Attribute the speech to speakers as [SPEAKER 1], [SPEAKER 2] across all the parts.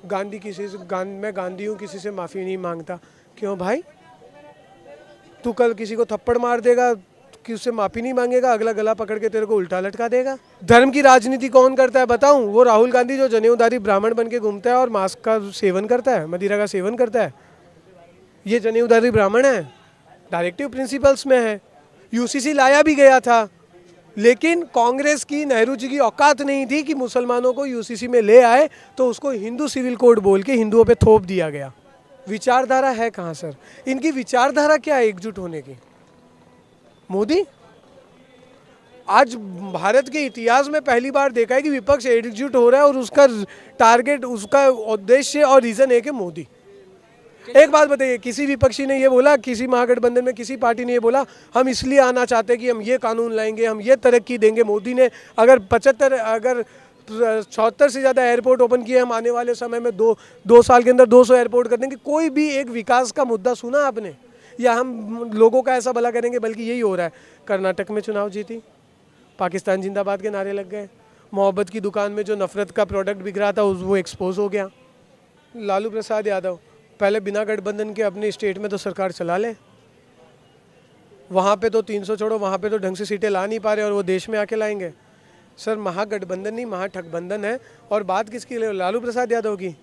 [SPEAKER 1] मैं गांधी हूँ, किसी से माफ़ी नहीं मांगता। क्यों भाई? तू कल किसी को थप्पड़ मार देगा कि उससे माफ़ी नहीं मांगेगा, अगला गला पकड़ के तेरे को उल्टा लटका देगा। धर्म की राजनीति कौन करता है बताऊं? वो राहुल गांधी जो जनेऊधारी ब्राह्मण बन के घूमता है और मांस का सेवन करता है, मदिरा का सेवन करता है। ये जनेऊधारी ब्राह्मण है, डायरेक्टिव प्रिंसिपल्स में है। यूसीसी लाया भी गया था, लेकिन कांग्रेस की, नेहरू जी की औकात नहीं थी कि मुसलमानों को यूसीसी में ले आए, तो उसको हिंदू सिविल कोड बोल के हिंदुओं पे थोप दिया गया। विचारधारा है कहाँ सर? इनकी विचारधारा क्या है एकजुट होने की? मोदी? आज भारत के इतिहास में पहली बार देखा है कि विपक्ष एकजुट हो रहा है और उसका टारगेट, उसका उद्देश्य और रीजन है कि मोदी। एक बात बताइए, किसी विपक्षी ने ये बोला, किसी महागठबंधन में किसी पार्टी ने ये बोला हम इसलिए आना चाहते हैं कि हम ये कानून लाएंगे, हम ये तरक्की देंगे? मोदी ने अगर 74 से ज़्यादा एयरपोर्ट ओपन किए, हम आने वाले समय में दो साल के अंदर 200 एयरपोर्ट कर देंगे। कोई भी एक विकास का मुद्दा सुना आपने? या हम लोगों का ऐसा भला करेंगे? बल्कि यही हो रहा है। कर्नाटक में चुनाव जीती, पाकिस्तान जिंदाबाद के नारे लग गए। मोहब्बत की दुकान में जो नफरत का प्रोडक्ट बिक रहा था वो एक्सपोज हो गया। लालू प्रसाद यादव पहले बिना गठबंधन के अपने स्टेट में तो सरकार चला ले, वहाँ पे तो 300 छोड़ो, वहाँ पे तो ढंग से सीटें ला नहीं पा रहे और वो देश में आके लाएंगे। सर महागठबंधन नहीं, महाठगबंधन है। और बात किसकी? लालू प्रसाद यादव की।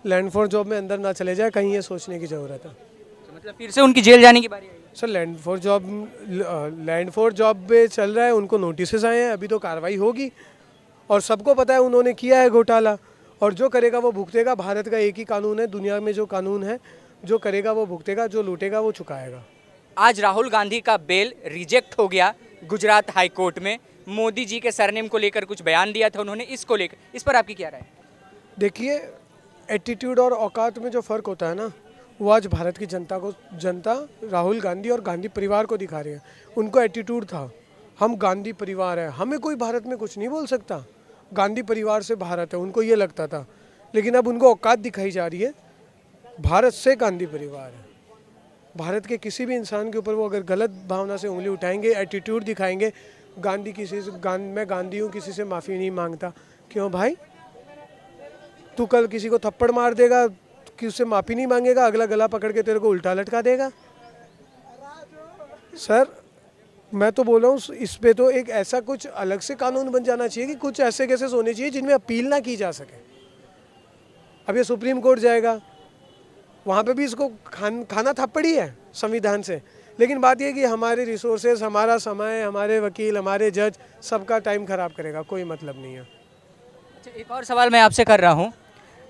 [SPEAKER 1] लैंड फॉर जॉब में अंदर ना चले जाए कहीं, ये सोचने की ज़रूरत है।
[SPEAKER 2] मतलब फिर से उनकी जेल जाने की बारी आई?
[SPEAKER 1] सर लैंड फॉर जॉब पे चल रहा है, उनको नोटिस आए हैं, अभी तो कार्रवाई होगी और सबको पता है उन्होंने किया है घोटाला, और जो करेगा वो भुगतेगा। भारत का एक ही कानून है, दुनिया में जो कानून है, जो करेगा वो भुगतेगा, जो लूटेगा वो चुकाएगा।
[SPEAKER 2] आज राहुल गांधी का बेल रिजेक्ट हो गया गुजरात हाई कोर्ट में। मोदी जी के सरनेम को लेकर कुछ बयान दिया था उन्होंने, इसको लेकर इस पर आपकी क्या राय है?
[SPEAKER 1] देखिए, एटीट्यूड और औकात में जो फ़र्क होता है ना, वो आज भारत की जनता राहुल गांधी और गांधी परिवार को दिखा रही है। उनको एटीट्यूड था, हम गांधी परिवार है, हमें कोई भारत में कुछ नहीं बोल सकता, गांधी परिवार से भारत है, उनको ये लगता था। लेकिन अब उनको औकात दिखाई जा रही है, भारत से गांधी परिवार है। भारत के किसी भी इंसान के ऊपर वो अगर गलत भावना से उंगली उठाएंगे, एटीट्यूड दिखाएंगे, मैं गांधी हूँ, किसी से माफ़ी नहीं मांगता। क्यों भाई? तू कल किसी को थप्पड़ मार देगा कि उससे माफ़ी नहीं मांगेगा, अगला गला पकड़ के तेरे को उल्टा लटका देगा। सर मैं तो बोल रहा हूँ, इस पे तो एक ऐसा कुछ अलग से कानून बन जाना चाहिए कि कुछ ऐसे केसेस होने चाहिए जिनमें अपील ना की जा सके। अब ये सुप्रीम कोर्ट जाएगा, वहाँ पे भी इसको खाना थप्पड़ ही है संविधान से। लेकिन बात यह कि हमारे रिसोर्सेज, हमारा समय, हमारे वकील, हमारे जज, सबका टाइम ख़राब करेगा, कोई मतलब नहीं है।
[SPEAKER 2] अच्छा, एक और सवाल मैं आपसे कर रहा हूँ।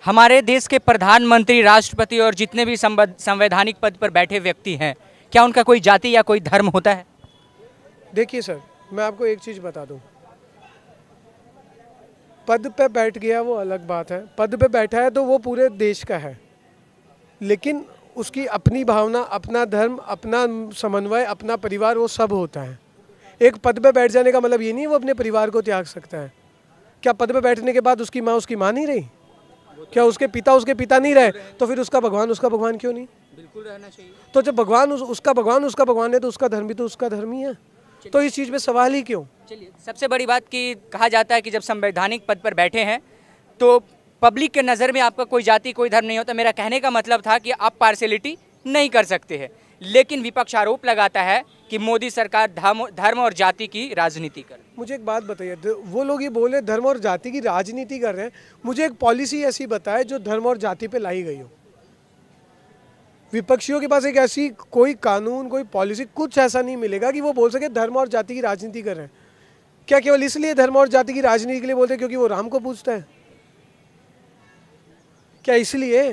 [SPEAKER 2] हमारे देश के प्रधानमंत्री, राष्ट्रपति और जितने भी संवैधानिक पद पर बैठे व्यक्ति हैं, क्या उनका कोई जाति या कोई धर्म होता है?
[SPEAKER 1] देखिए सर, मैं आपको एक चीज़ बता दूं, पद पे बैठ गया वो अलग बात है, पद पे बैठा है तो वो पूरे देश का है, लेकिन उसकी अपनी भावना, अपना धर्म, अपना समन्वय, अपना परिवार, वो सब होता है। एक पद पे बैठ जाने का मतलब ये नहीं वो अपने परिवार को त्याग सकता है। क्या पद पे बैठने के बाद उसकी माँ नहीं रही? क्या उसके पिता नहीं रहे? तो फिर उसका भगवान क्यों नहीं?
[SPEAKER 2] बिल्कुल रहना चाहिए।
[SPEAKER 1] तो जब भगवान उसका भगवान है तो उसका धर्म भी तो उसका धर्म ही है। तो इस चीज़ में सवाल ही क्यों?
[SPEAKER 2] चलिए, सबसे बड़ी बात कि कहा जाता है कि जब संवैधानिक पद पर बैठे हैं तो पब्लिक के नज़र में आपका कोई जाति, कोई धर्म नहीं होता। मेरा कहने का मतलब था कि आप पार्शियलिटी नहीं कर सकते हैं, लेकिन विपक्ष आरोप लगाता है कि मोदी सरकार धर्म और जाति की राजनीति कर।
[SPEAKER 1] मुझे एक बात बताइए, वो लोग ये बोले धर्म और जाति की राजनीति कर रहे हैं, मुझे एक पॉलिसी ऐसी बताए जो धर्म और जाति पे लाई गई हो। विपक्षियों के पास एक ऐसी कोई कानून, कोई पॉलिसी, कुछ ऐसा नहीं मिलेगा कि वो बोल सके धर्म और जाति की राजनीति कर रहे हैं। क्या केवल इसलिए धर्म और जाति की राजनीति के लिए बोलते हैं क्योंकि वो राम को पूजता है? क्या इसलिए?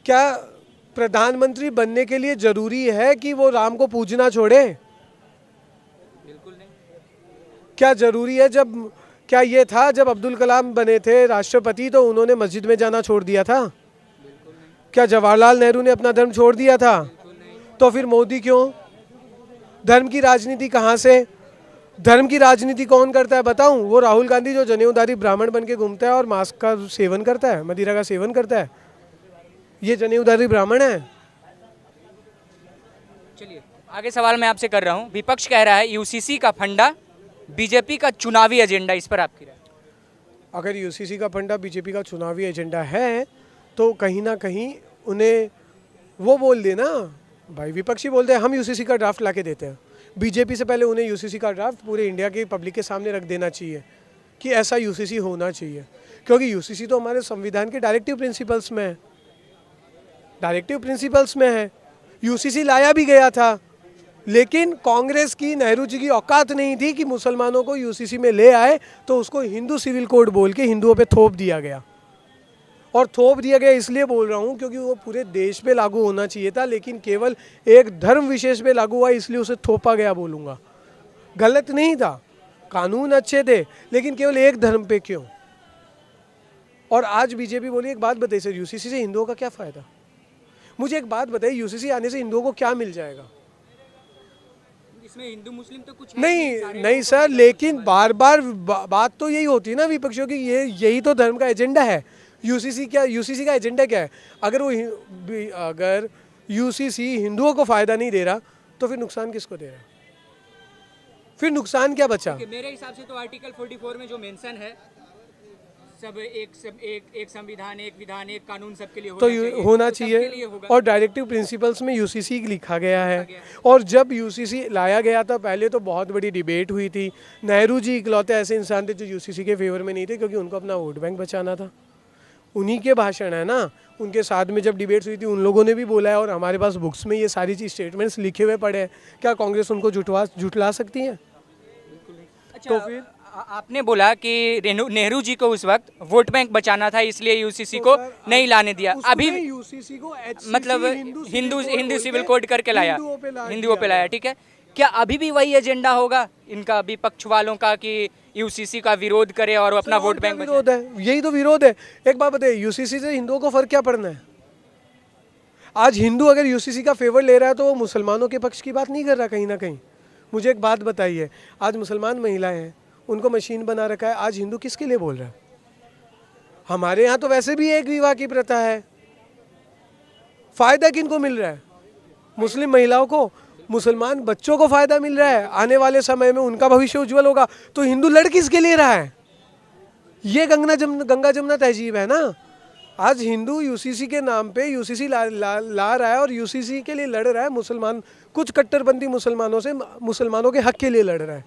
[SPEAKER 1] क्या प्रधानमंत्री बनने के लिए जरूरी है कि वो राम को पूजना छोड़े?
[SPEAKER 2] बिल्कुल नहीं।
[SPEAKER 1] क्या जरूरी है? क्या ये था जब अब्दुल कलाम बने थे राष्ट्रपति तो उन्होंने मस्जिद में जाना छोड़ दिया था? क्या जवाहरलाल नेहरू ने अपना धर्म छोड़ दिया था? तो फिर मोदी क्यों? धर्म की राजनीति कहाँ से? धर्म की राजनीति कौन करता है बताऊं? वो राहुल गांधी जो जनेऊधारी ब्राह्मण बन के घूमता है और मांस का सेवन करता है, मदिरा का सेवन करता है। ये जनेऊधारी ब्राह्मण है।
[SPEAKER 2] चलिए, आगे सवाल मैं आपसे कर रहा हूँ। विपक्ष कह रहा है यूसीसी का फंडा बीजेपी का चुनावी एजेंडा, इस पर आपकी राय?
[SPEAKER 1] अगर यूसीसी का फंडा बीजेपी का चुनावी एजेंडा है तो कहीं ना कहीं उन्हें वो बोल देना भाई, विपक्षी बोलते हैं हम यूसीसी का ड्राफ्ट लाके देते हैं, बीजेपी से पहले उन्हें यूसीसी का ड्राफ्ट पूरे इंडिया की पब्लिक के सामने रख देना चाहिए कि ऐसा यूसीसी होना चाहिए, क्योंकि यूसीसी तो हमारे संविधान के डायरेक्टिव प्रिंसिपल्स में है, डायरेक्टिव प्रिंसिपल्स में है। यूसीसी लाया भी गया था, लेकिन कांग्रेस की, नेहरू जी की औकात नहीं थी कि मुसलमानों को यूसीसी में ले आए, तो उसको हिंदू सिविल कोड बोल के हिंदुओं पे थोप दिया गया। और थोप दिया गया इसलिए बोल रहा हूँ क्योंकि वो पूरे देश पे लागू होना चाहिए था, लेकिन केवल एक धर्म विशेष पे लागू हुआ इसलिए उसे थोपा गया बोलूँगा। गलत नहीं था, कानून अच्छे थे, लेकिन केवल एक धर्म पे क्यों। और आज बीजेपी बोली, एक बात बताइए सर, यूसीसी से हिंदुओं का क्या फ़ायदा? मुझे एक बात बताइए, यूसीसी आने से हिंदुओं को क्या मिल जाएगा?
[SPEAKER 2] इसमें हिंदू मुस्लिम तो कुछ
[SPEAKER 1] नहीं सर, लेकिन बार बार बात तो यही होती है ना विपक्षियों की, यही तो धर्म का एजेंडा है। यूसीसी का एजेंडा क्या है? अगर यूसीसी हिंदुओं को फायदा नहीं दे रहा तो फिर नुकसान किसको दे रहा है? फिर नुकसान क्या बचा?
[SPEAKER 2] मेरे हिसाब से तो आर्टिकल 44 में जो मेंशन है, सब एक संविधान, एक विधान, एक कानून सबके लिए
[SPEAKER 1] होना चाहिए। और डायरेक्टिव प्रिंसिपल्स में यूसीसी लिखा गया है। और जब यूसीसी लाया गया था, पहले तो बहुत बड़ी डिबेट हुई थी। नेहरू जी इकलौते ऐसे इंसान थे जो यूसीसी के फेवर में नहीं थे, क्योंकि उनको अपना वोट बैंक बचाना था। उन्हीं के भाषण है ना, उनके साथ में जब डिबेट्स हुई थी उन लोगों ने भी बोला है, और हमारे पास बुक्स में ये सारी चीज स्टेटमेंट्स लिखे हुए पड़े हैं। क्या कांग्रेस उनको झुठला सकती है?
[SPEAKER 2] अच्छा, तो फिर आपने बोला कि नेहरू जी को उस वक्त वोट बैंक बचाना था, इसलिए यूसीसी को नहीं लाने दिया। अभी
[SPEAKER 1] यूसीसी को
[SPEAKER 2] मतलब हिंदू सिविल कोड करके लाया, हिंदुओं पे लाया, ठीक है। क्या अभी भी वही एजेंडा होगा इनका, विपक्ष वालों का, कि यूसीसी का विरोध करे और अपना वोट बैंक
[SPEAKER 1] विरोध है? यही तो विरोध है। एक बात बताइए, यूसीसी से हिंदुओं को फर्क क्या पड़ना है? आज हिंदू अगर यूसीसी का फेवर ले रहा है तो वो मुसलमानों के पक्ष की बात नहीं कर रहा कहीं ना कहीं। मुझे एक बात बताइए, आज मुसलमान महिलाएं हैं, उनको मशीन बना रखा है, आज हिंदू किसके लिए बोल रहा है? हमारे यहाँ तो वैसे भी एक विवाह की प्रथा है। फायदा किनको मिल रहा है? मुस्लिम महिलाओं को, मुसलमान बच्चों को फायदा मिल रहा है। आने वाले समय में उनका भविष्य उज्जवल होगा। तो हिंदू लड़ किसके लिए रहा है? ये गंगा जमुना तहजीब है ना। आज हिंदू यूसीसी के नाम पे यूसीसी ला रहा है और यूसीसी के लिए लड़ रहा है। मुसलमान, कुछ कट्टरपंथी मुसलमानों से, मुसलमानों के हक के लिए लड़ रहा है।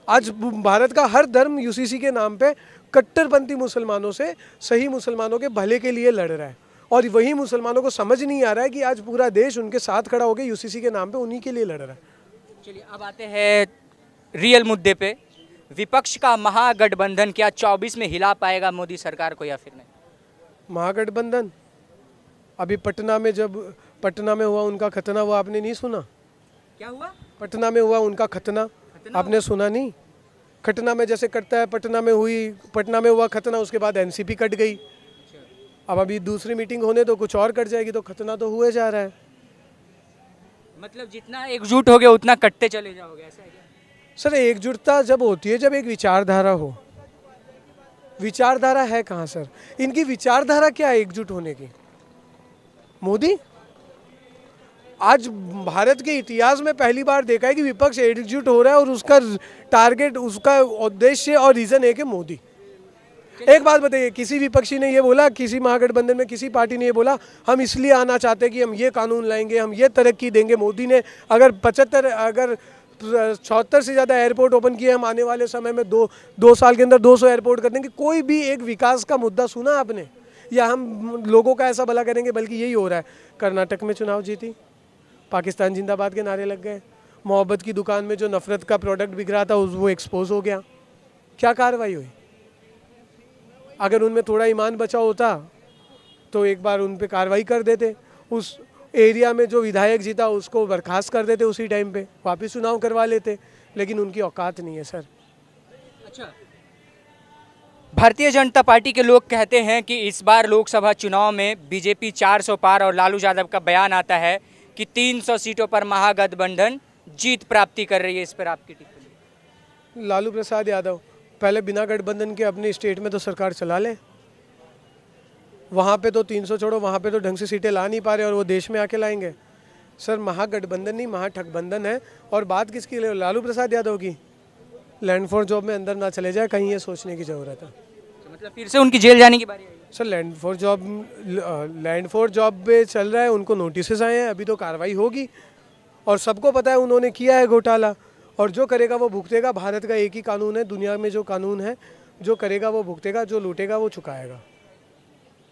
[SPEAKER 1] आज भारत का हर धर्म यूसीसी के नाम पे कट्टरपंथी मुसलमानों से सही मुसलमानों के भले के लिए लड़ रहा है। और वही मुसलमानों को समझ नहीं आ रहा है कि आज पूरा देश उनके साथ खड़ा होकर यूसीसी के नाम पे उन्हीं के लिए लड़ रहा है।
[SPEAKER 2] चलिए, अब आते हैं रियल मुद्दे पे। विपक्ष का महागठबंधन क्या 24 में हिला पाएगा मोदी सरकार को या फिर नहीं?
[SPEAKER 1] महागठबंधन अभी पटना में हुआ उनका खतना हुआ, आपने नहीं सुना?
[SPEAKER 2] क्या हुआ? पटना
[SPEAKER 1] में हुआ उनका खतना, आपने सुना नहीं? खतना में जैसे कटता है, पटना में हुआ खतना, उसके बाद एनसीपी कट गई। अब अभी दूसरी मीटिंग होने तो कुछ और कट जाएगी, तो खतना तो हुए जा रहा है।
[SPEAKER 2] मतलब जितना एकजुट हो गया उतना कटते चले जाओगे, ऐसा है क्या?
[SPEAKER 1] सर, एकजुटता जब होती है जब एक विचारधारा हो। विचारधारा है कहाँ सर? इनकी विचारधारा क्या है एकजुट होने की? मोदी, आज भारत के इतिहास में पहली बार देखा है कि विपक्ष एकजुट हो रहा है और उसका टारगेट, उसका उद्देश्य और रीजन है कि मोदी। एक बात बताइए, किसी विपक्षी ने ये बोला, किसी महागठबंधन में किसी पार्टी ने ये बोला हम इसलिए आना चाहते हैं कि हम ये कानून लाएंगे, हम ये तरक्की देंगे? मोदी ने अगर 74 से ज़्यादा एयरपोर्ट ओपन किए, हम आने वाले समय में दो साल के अंदर 200 एयरपोर्ट कर देंगे। कोई भी एक विकास का मुद्दा सुना आपने? या हम लोगों का ऐसा भला करेंगे? बल्कि यही हो रहा है। कर्नाटक में चुनाव जीती, पाकिस्तान जिंदाबाद के नारे लग गए। मोहब्बत की दुकान में जो नफरत का प्रोडक्ट बिक रहा था वो एक्सपोज हो गया। क्या कार्रवाई हुई? अगर उनमें थोड़ा ईमान बचा होता तो एक बार उन पे कार्रवाई कर देते। उस एरिया में जो विधायक जीता उसको बर्खास्त कर देते, उसी टाइम पे वापस चुनाव करवा लेते। लेकिन उनकी औकात नहीं है सर।
[SPEAKER 2] अच्छा, भारतीय जनता पार्टी के लोग कहते हैं कि इस बार लोकसभा चुनाव में बीजेपी 400 पार, और लालू यादव का बयान आता है कि 300 सीटों पर महागठबंधन जीत प्राप्ति कर रही है। इस पर आपकी टिप्पणी?
[SPEAKER 1] लालू प्रसाद यादव पहले बिना गठबंधन के अपनी स्टेट में तो सरकार चला ले। वहाँ पे तो 300 छोड़ो, वहाँ पे तो ढंग से सीटें ला नहीं पा रहे और वो देश में आके लाएंगे। सर, महागठबंधन नहीं, महाठगबंधन है। और बात किसकी? लालू प्रसाद यादव की। लैंड फॉर जॉब में अंदर ना चले जाए, कहीं ये सोचने की ज़रूरत है।
[SPEAKER 2] तो मतलब फिर से उनकी जेल जाने की बारी आई।
[SPEAKER 1] सर लैंड फॉर जॉब पे चल रहा है, उनको नोटिस आए हैं, अभी तो कार्रवाई होगी और सबको पता है उन्होंने किया है घोटाला, और जो करेगा वो भुगतेगा। भारत का एक ही कानून है, दुनिया में जो कानून है, जो करेगा वो भुगतेगा, जो लूटेगा वो चुकाएगा,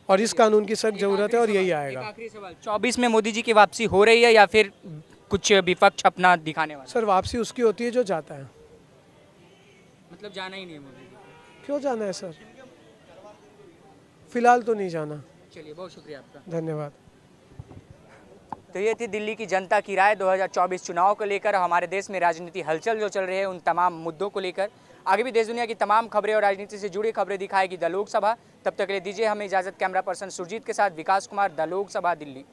[SPEAKER 1] और इस कानून की सख्त ज़रूरत है और यही आएगा।
[SPEAKER 2] आखिरी सवाल, 24 में मोदी जी की वापसी हो रही है या फिर कुछ विपक्ष अपना दिखाने वाला?
[SPEAKER 1] सर वापसी उसकी होती है जो जाता है।
[SPEAKER 2] मतलब जाना ही नहीं है मोदी जी।
[SPEAKER 1] क्यों जाना है सर? फिलहाल तो नहीं जाना।
[SPEAKER 2] चलिए, बहुत शुक्रिया आपका।
[SPEAKER 1] धन्यवाद।
[SPEAKER 2] तो ये थी दिल्ली की जनता की राय 2024 चुनाव को लेकर, हमारे देश में राजनीति हलचल जो चल रही है उन तमाम मुद्दों को लेकर। आगे भी देश दुनिया की तमाम खबरें और राजनीति से जुड़ी खबरें दिखाएगी द लोकसभा। तब तक के लिए दीजिए हमें इजाज़त। कैमरा पर्सन सुरजीत के साथ विकास कुमार, द लोकसभा, दिल्ली।